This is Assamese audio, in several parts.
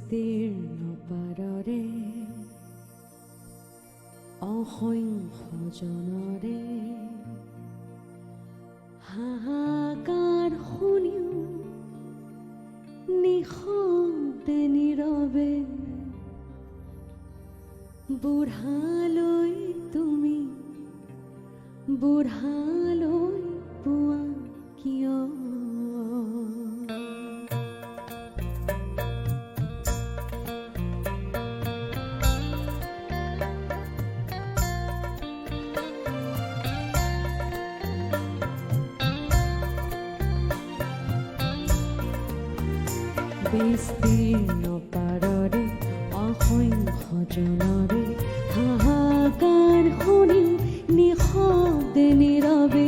বিস্তীৰ্ণ পাৰৰে অসংখ্য জনৰে হাহাকাৰ শুনিও নিশব্দে নীৰৱে বুঢ়ালৈ তুমি বুঢ়ালৈ পোৱা কিয় বিস্তীৰ্ণ পাৰৰে অসংখ্য জনৰে হাহাকাৰ শুনি নিশব্দে নীৰৱে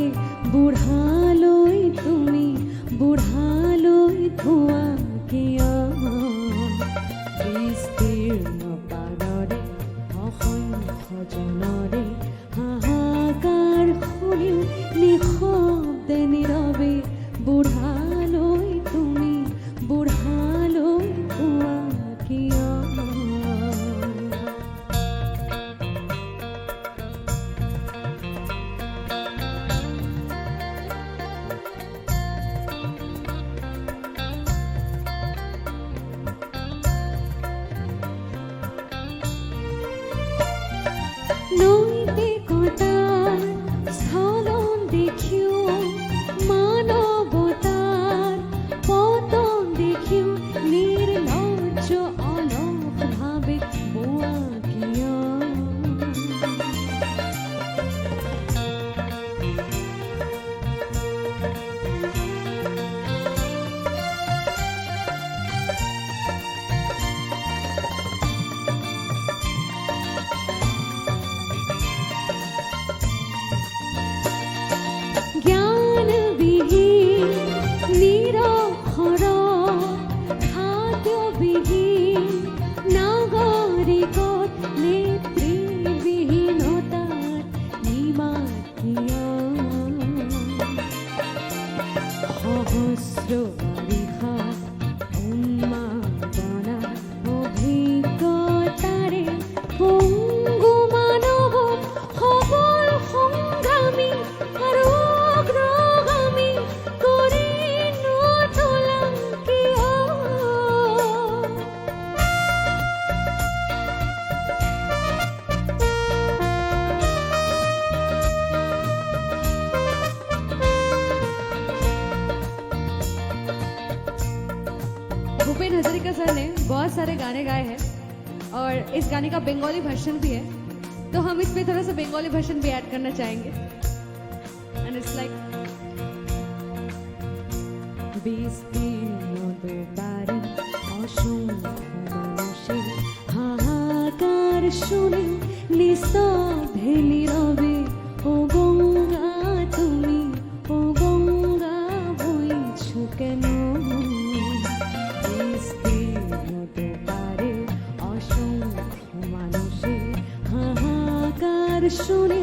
বুঢ়ালৈ তুমি বুঢ়ালৈ থোৱা কিয় বিস্তীৰ্ণ পাৰৰে অসংখ্য জনৰে হাহাকাৰ শুনি নিশব্দে নীৰৱে বুঢ়ালৈ তুমি বুঢ়ালৈ থোৱা কিয় নৈতিকতাৰ স্থলন দেখিও মানৱতাৰ পতন দেখিও নিৰ্লজ্জ অলসভাৱে বোৱা কিয় জ্ঞানবিহীন নিৰক্ষৰ খাদ্যবিহীন নাগৰিকত নেতৃবিহীনতাত নিমাত কিয় সহস্ৰ বাৰিষাত উন্মাদনা অভিজ্ঞতাৰে পংগু মানৱ সবল সংগ্ৰামী আৰু অগ্ৰগামী কৰি নতোলা কিয় भूपेन हजारिका सर ने बहुत सारे गाने गाए हैं और इस गाने का बंगाली वर्जन भी है, तो हम इसमें थोड़ा सा बंगाली वर्जन भी ऐड करना चाहेंगे एंड इट्स लाइक বিস্তীর্ণ দুবারে অসংখ্য মানুষের হাহাকার শুনে নিস্তব্ধে নীরবে ও গঙ্গা তুমি ও গঙ্গা বইছো কেন বিস্তীর্ণ দুবারে অসংখ্য মানুষের হাহাকার শুনে